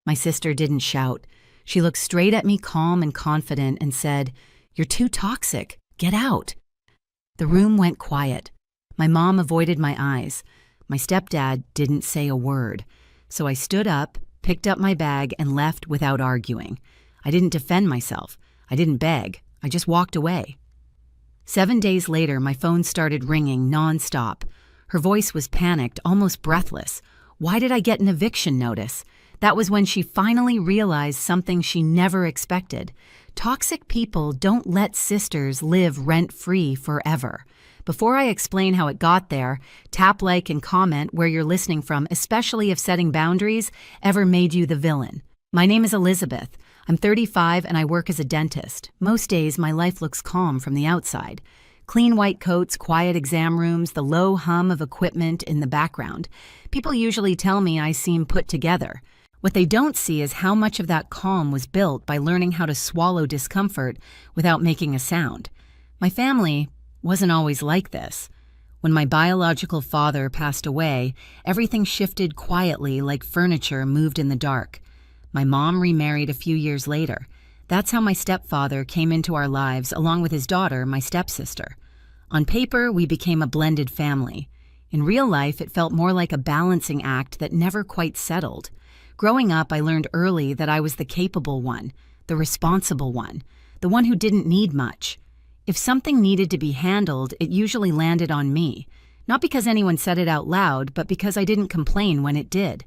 My sister didn't shout. She looked straight at me, calm and confident, and said, "You're too toxic. Get out." The room went quiet. My mom avoided my eyes. My stepdad didn't say a word. So I stood up, picked up my bag, and left without arguing. I didn't defend myself. I didn't beg. I just walked away. 7 days later, my phone started ringing nonstop. Her voice was panicked, almost breathless. Why did I get an eviction notice? That was when she finally realized something she never expected. Toxic people don't let sisters live rent-free forever. Before I explain how it got there, tap like and comment where you're listening from, especially if setting boundaries ever made you the villain. My name is Elizabeth. I'm 35 and I work as a dentist. Most days, my life looks calm from the outside. Clean white coats, quiet exam rooms, the low hum of equipment in the background. People usually tell me I seem put together. What they don't see is how much of that calm was built by learning how to swallow discomfort without making a sound. My family wasn't always like this. When my biological father passed away, everything shifted quietly like furniture moved in the dark. My mom remarried a few years later. That's how my stepfather came into our lives along with his daughter, my stepsister. On paper, we became a blended family. In real life, it felt more like a balancing act that never quite settled. Growing up, I learned early that I was the capable one, the responsible one, the one who didn't need much. If something needed to be handled, it usually landed on me. Not because anyone said it out loud, but because I didn't complain when it did.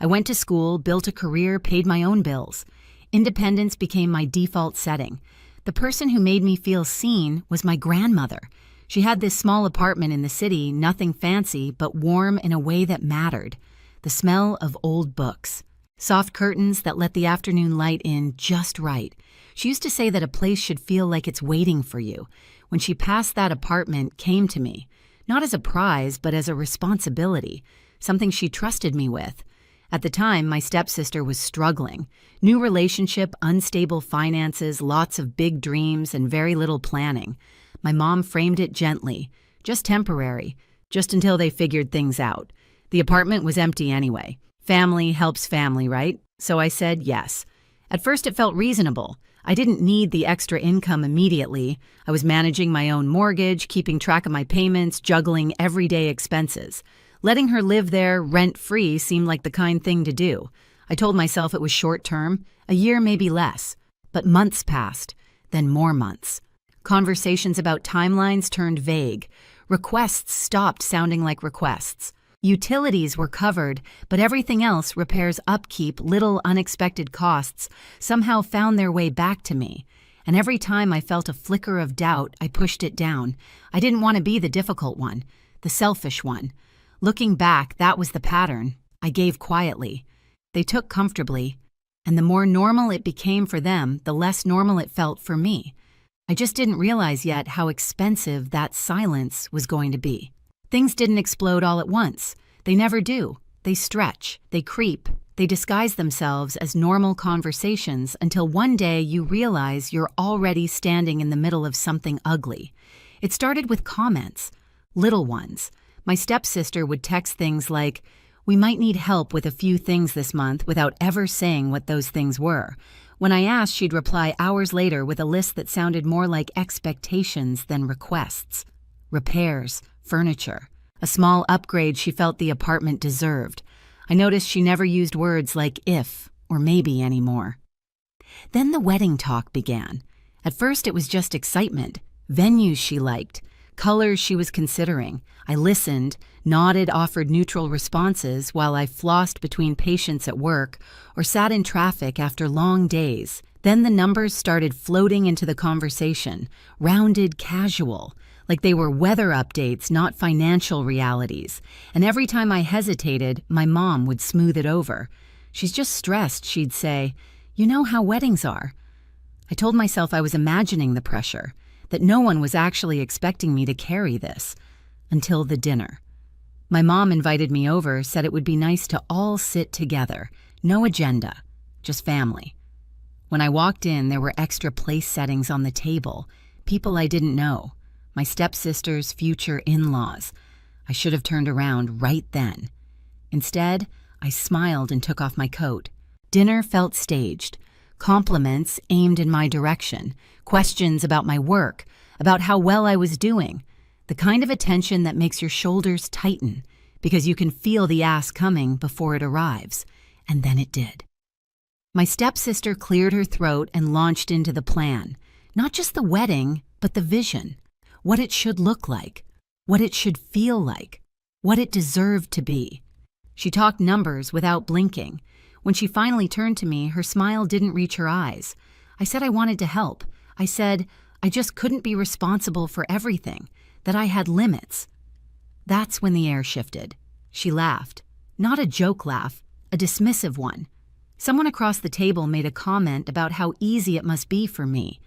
I went to school, built a career, paid my own bills. Independence became my default setting. The person who made me feel seen was my grandmother. She had this small apartment in the city, nothing fancy, but warm in a way that mattered. The smell of old books. Soft curtains that let the afternoon light in just right. She used to say that a place should feel like it's waiting for you. When she passed that apartment, came to me, not as a prize, but as a responsibility, something she trusted me with. At the time, my stepsister was struggling. New relationship, unstable finances, lots of big dreams, and very little planning. My mom framed it gently, just temporary, just until they figured things out. The apartment was empty anyway. Family helps family, right? So I said yes. At first it felt reasonable. I didn't need the extra income immediately. I was managing my own mortgage, keeping track of my payments, juggling everyday expenses. Letting her live there rent-free seemed like the kind thing to do. I told myself it was short-term, a year maybe less. But months passed, then more months. Conversations about timelines turned vague. Requests stopped sounding like requests. Utilities were covered, but everything else, repairs, upkeep, little unexpected costs, somehow found their way back to me. And every time I felt a flicker of doubt, I pushed it down. I didn't want to be the difficult one, the selfish one. Looking back, that was the pattern. I gave quietly. They took comfortably, and the more normal it became for them, the less normal it felt for me. I just didn't realize yet how expensive that silence was going to be. Things didn't explode all at once. They never do. They stretch, they creep, they disguise themselves as normal conversations until one day you realize you're already standing in the middle of something ugly. It started with comments, little ones. My stepsister would text things like, "We might need help with a few things this month," without ever saying what those things were. When I asked, she'd reply hours later with a list that sounded more like expectations than requests. Repairs, furniture, a small upgrade she felt the apartment deserved. I noticed she never used words like if or maybe anymore. Then the wedding talk began. At first it was just excitement, venues she liked, colors she was considering. I listened, nodded, offered neutral responses while I flossed between patients at work or sat in traffic after long days. Then the numbers started floating into the conversation, rounded, casual, like they were weather updates, not financial realities. And every time I hesitated, my mom would smooth it over. "She's just stressed," she'd say. "You know how weddings are." I told myself I was imagining the pressure, that no one was actually expecting me to carry this, until the dinner. My mom invited me over, said it would be nice to all sit together, no agenda, just family. When I walked in, there were extra place settings on the table, people I didn't know, my stepsister's future in-laws. I should have turned around right then. Instead, I smiled and took off my coat. Dinner felt staged. Compliments aimed in my direction. Questions about my work, about how well I was doing. The kind of attention that makes your shoulders tighten because you can feel the ass coming before it arrives. And then it did. My stepsister cleared her throat and launched into the plan. Not just the wedding, but the vision. What it should look like. What it should feel like. What it deserved to be. She talked numbers without blinking. When she finally turned to me, her smile didn't reach her eyes. I said I wanted to help. I said I just couldn't be responsible for everything, that I had limits. That's when the air shifted. She laughed. Not a joke laugh, a dismissive one. Someone across the table made a comment about how easy it must be for me.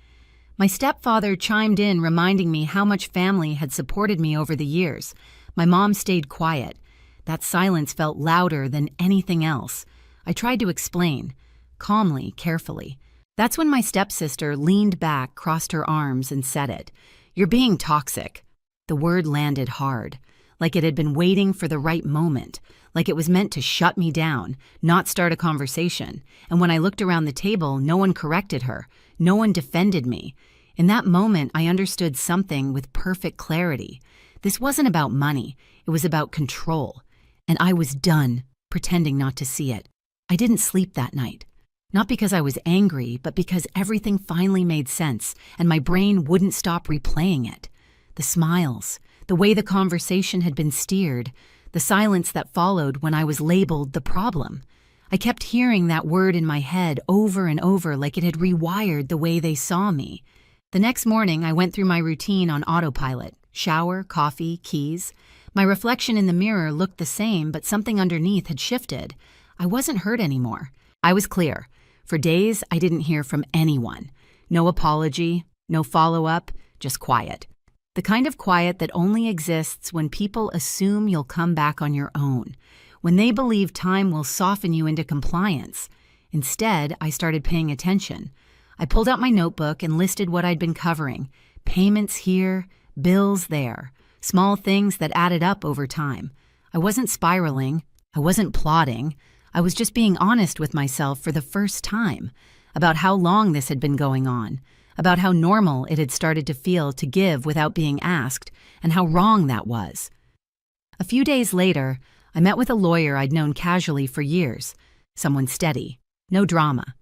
My stepfather chimed in, reminding me how much family had supported me over the years. My mom stayed quiet. That silence felt louder than anything else. I tried to explain, calmly, carefully. That's when my stepsister leaned back, crossed her arms, and said it. "You're being toxic." The word landed hard, like it had been waiting for the right moment, like it was meant to shut me down, not start a conversation. And when I looked around the table, no one corrected her. No one defended me. In that moment, I understood something with perfect clarity. This wasn't about money. It was about control. And I was done pretending not to see it. I didn't sleep that night. Not because I was angry, but because everything finally made sense, and my brain wouldn't stop replaying it. The smiles, the way the conversation had been steered, the silence that followed when I was labeled the problem. I kept hearing that word in my head over and over like it had rewired the way they saw me. The next morning, I went through my routine on autopilot. Shower, coffee, keys. My reflection in the mirror looked the same, but something underneath had shifted. I wasn't hurt anymore. I was clear. For days, I didn't hear from anyone. No apology, no follow-up, just quiet. The kind of quiet that only exists when people assume you'll come back on your own, when they believe time will soften you into compliance. Instead, I started paying attention. I pulled out my notebook and listed what I'd been covering. Payments here, bills there, small things that added up over time. I wasn't spiraling. I wasn't plotting. I was just being honest with myself for the first time about how long this had been going on, about how normal it had started to feel to give without being asked, and how wrong that was. A few days later, I met with a lawyer I'd known casually for years, someone steady, no drama.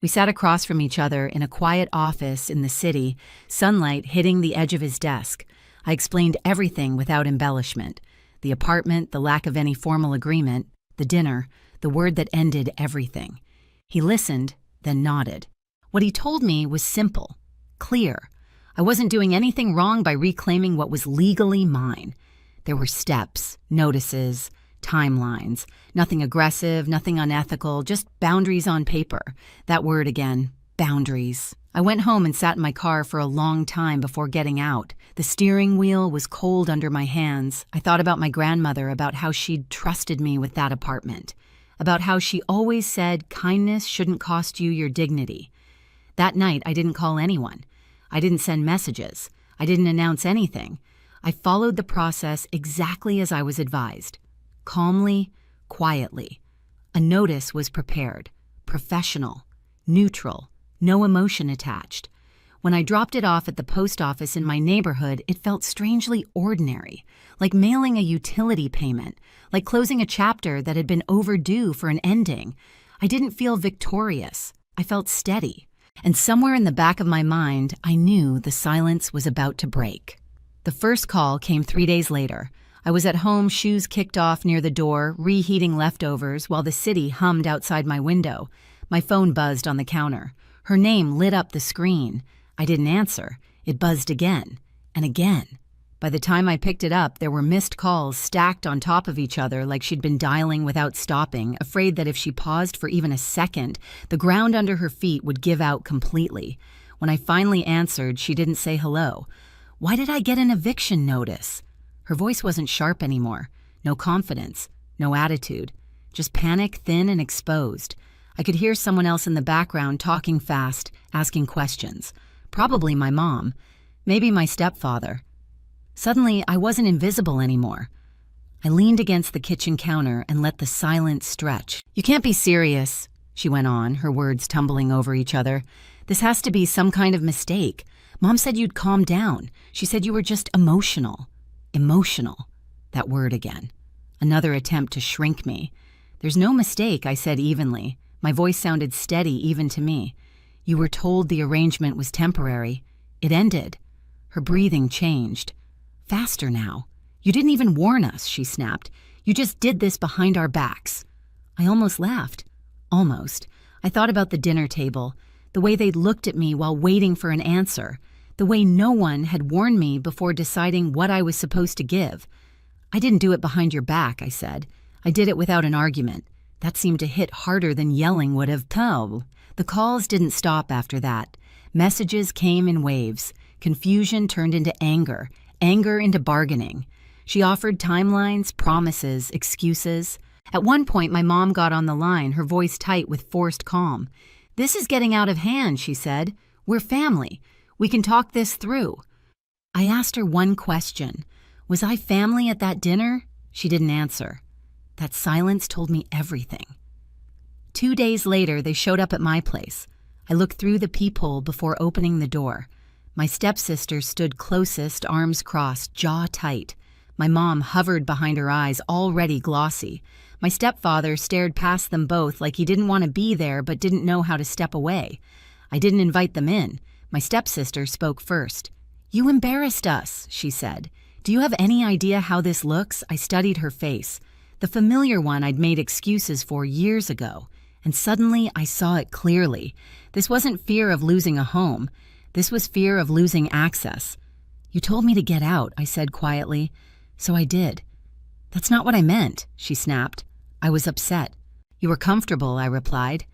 We sat across from each other in a quiet office in the city, sunlight hitting the edge of his desk. I explained everything without embellishment. The apartment, the lack of any formal agreement, the dinner, the word that ended everything. He listened, then nodded. What he told me was simple, clear. I wasn't doing anything wrong by reclaiming what was legally mine. There were steps, notices, timelines. Nothing aggressive, nothing unethical, just boundaries on paper. That word again, boundaries. I went home and sat in my car for a long time before getting out. The steering wheel was cold under my hands. I thought about my grandmother, about how she'd trusted me with that apartment, about how she always said kindness shouldn't cost you your dignity. That night, I didn't call anyone. I didn't send messages. I didn't announce anything. I followed the process exactly as I was advised. Calmly, quietly. A notice was prepared. Professional. Neutral. No emotion attached. When I dropped it off at the post office in my neighborhood, it felt strangely ordinary, like mailing a utility payment, like closing a chapter that had been overdue for an ending. I didn't feel victorious. I felt steady. And somewhere in the back of my mind, I knew the silence was about to break. The first call came 3 days later. I was at home, shoes kicked off near the door, reheating leftovers while the city hummed outside my window. My phone buzzed on the counter. Her name lit up the screen. I didn't answer. It buzzed again and again. By the time I picked it up, there were missed calls stacked on top of each other like she'd been dialing without stopping, afraid that if she paused for even a second, the ground under her feet would give out completely. When I finally answered, she didn't say hello. Why did I get an eviction notice? Her voice wasn't sharp anymore. No confidence, no attitude. Just panic, thin and exposed. I could hear someone else in the background talking fast, asking questions. Probably my mom. Maybe my stepfather. Suddenly, I wasn't invisible anymore. I leaned against the kitchen counter and let the silence stretch. "You can't be serious. she went on, her words tumbling over each other. "This has to be some kind of mistake. Mom said you'd calm down. She said you were just emotional." Emotional. That word again. Another attempt to shrink me. "There's no mistake," I said evenly. My voice sounded steady even to me. "You were told the arrangement was temporary. It ended." Her breathing changed. "Faster now. You didn't even warn us," she snapped. "You just did this behind our backs." I almost laughed. Almost. I thought about the dinner table, the way they'd looked at me while waiting for an answer, the way no one had warned me before deciding what I was supposed to give. "I didn't do it behind your back," I said. "I did it without an argument." That seemed to hit harder than yelling would have. The calls didn't stop after that. Messages came in waves. Confusion turned into anger, anger into bargaining. She offered timelines, promises, excuses. At one point, my mom got on the line, her voice tight with forced calm. "This is getting out of hand," she said. "We're family. We can talk this through." I asked her one question. Was I family at that dinner? She didn't answer. That silence told me everything. 2 days later, they showed up at my place. I looked through the peephole before opening the door. My stepsister stood closest, arms crossed, jaw tight. My mom hovered behind her eyes, already glossy. My stepfather stared past them both like he didn't want to be there but didn't know how to step away. I didn't invite them in. My stepsister spoke first. "You embarrassed us," she said. "Do you have any idea how this looks?" I studied her face, the familiar one I'd made excuses for years ago. And suddenly I saw it clearly. This wasn't fear of losing a home. This was fear of losing access. "You told me to get out," I said quietly. "So I did." "That's not what I meant," she snapped. I was upset. "You were comfortable," I replied.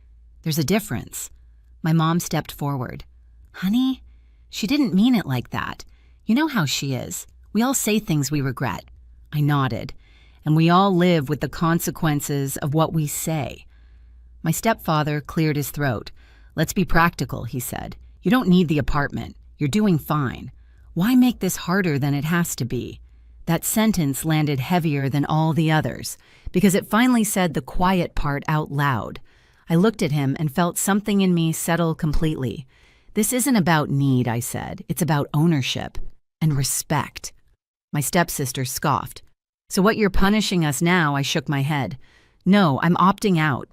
"There's a difference." My mom stepped forward. "Honey, she didn't mean it like that. You know how she is. We all say things we regret." I nodded. "And we all live with the consequences of what we say." My stepfather cleared his throat. "Let's be practical," he said. "You don't need the apartment. You're doing fine. Why make this harder than it has to be?" That sentence landed heavier than all the others, because it finally said the quiet part out loud. I looked at him and felt something in me settle completely. "This isn't about need," I said. "It's about ownership and respect." My stepsister scoffed. "So what, you're punishing us now?" I shook my head. "No, I'm opting out."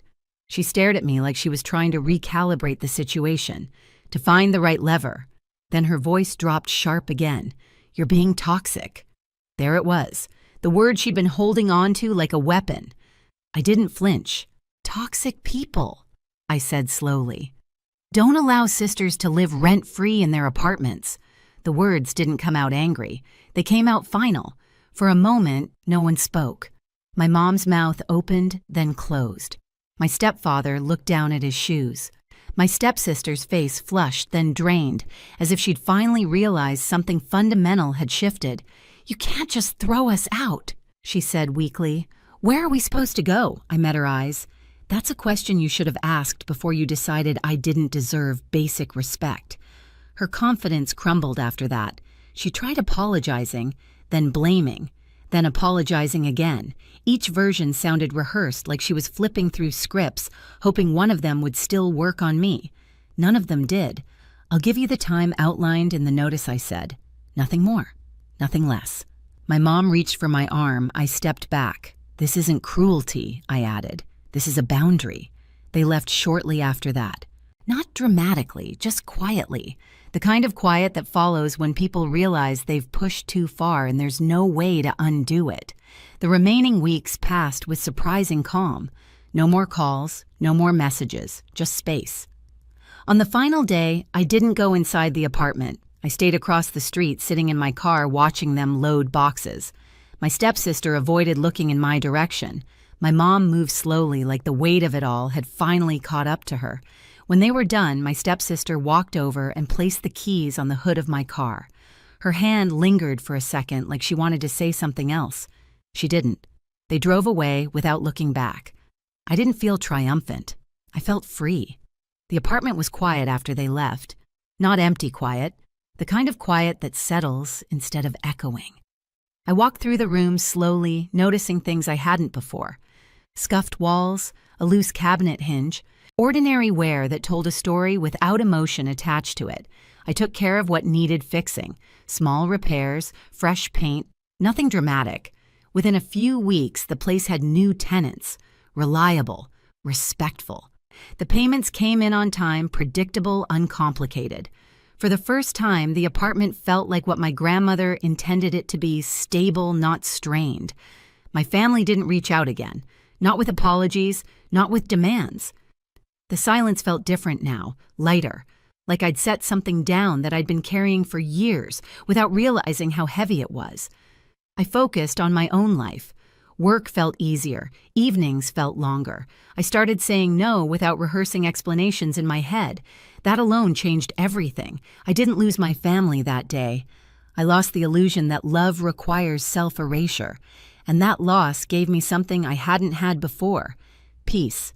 She stared at me like she was trying to recalibrate the situation, to find the right lever. Then her voice dropped sharp again. "You're being toxic." There it was, the word she'd been holding on to like a weapon. I didn't flinch. "Toxic people," I said slowly. "Don't allow sisters to live rent-free in their apartments." The words didn't come out angry. They came out final. For a moment, no one spoke. My mom's mouth opened, then closed. My stepfather looked down at his shoes. My stepsister's face flushed, then drained, as if she'd finally realized something fundamental had shifted. "You can't just throw us out," she said weakly. "Where are we supposed to go?" I met her eyes. "That's a question you should have asked before you decided I didn't deserve basic respect." Her confidence crumbled after that. She tried apologizing, then blaming, then apologizing again. Each version sounded rehearsed, like she was flipping through scripts, hoping one of them would still work on me. None of them did. "I'll give you the time outlined in the notice," I said. "Nothing more. Nothing less." My mom reached for my arm. I stepped back. "This isn't cruelty," I added. "This is a boundary." They left shortly after that. Not dramatically, just quietly. The kind of quiet that follows when people realize they've pushed too far and there's no way to undo it. The remaining weeks passed with surprising calm. No more calls, no more messages, just space. On the final day, I didn't go inside the apartment. I stayed across the street, sitting in my car, watching them load boxes. My stepsister avoided looking in my direction. My mom moved slowly, like the weight of it all had finally caught up to her. When they were done, my stepsister walked over and placed the keys on the hood of my car. Her hand lingered for a second, like she wanted to say something else. She didn't. They drove away without looking back. I didn't feel triumphant. I felt free. The apartment was quiet after they left. Not empty quiet, the kind of quiet that settles instead of echoing. I walked through the room slowly, noticing things I hadn't before. Scuffed walls, a loose cabinet hinge, Ordinary wear that told a story without emotion attached to it. I took care of what needed fixing. Small repairs, fresh paint, nothing dramatic. Within a few weeks, the place had new tenants. Reliable, respectful. The payments came in on time, predictable, uncomplicated. For the first time, the apartment felt like what my grandmother intended it to be, stable, not strained. My family didn't reach out again. Not with apologies, not with demands. The silence felt different now, lighter, like I'd set something down that I'd been carrying for years without realizing how heavy it was. I focused on my own life. Work felt easier, evenings felt longer. I started saying no without rehearsing explanations in my head. That alone changed everything. I didn't lose my family that day. I lost the illusion that love requires self-erasure, and that loss gave me something I hadn't had before: peace.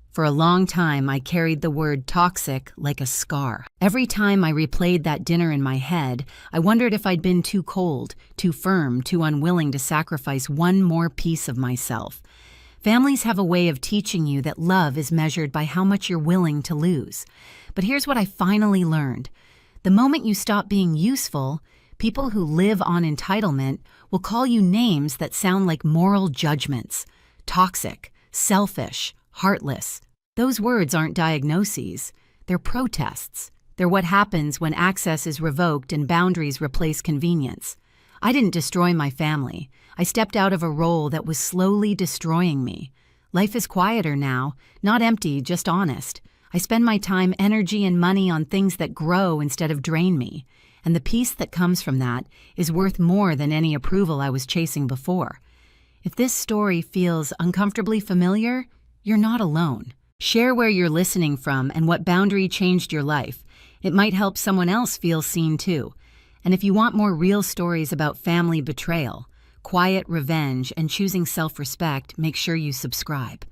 For a long time, I carried the word toxic like a scar. Every time I replayed that dinner in my head, I wondered if I'd been too cold, too firm, too unwilling to sacrifice one more piece of myself. Families have a way of teaching you that love is measured by how much you're willing to lose. But here's what I finally learned. The moment you stop being useful, people who live on entitlement will call you names that sound like moral judgments. Toxic, selfish, heartless. Those words aren't diagnoses. They're protests. They're what happens when access is revoked and boundaries replace convenience. I didn't destroy my family. I stepped out of a role that was slowly destroying me. Life is quieter now, not empty, just honest. I spend my time, energy, and money on things that grow instead of drain me. And the peace that comes from that is worth more than any approval I was chasing before. If this story feels uncomfortably familiar, you're not alone. Share where you're listening from and what boundary changed your life. It might help someone else feel seen too. And if you want more real stories about family betrayal, quiet revenge, and choosing self-respect, make sure you subscribe.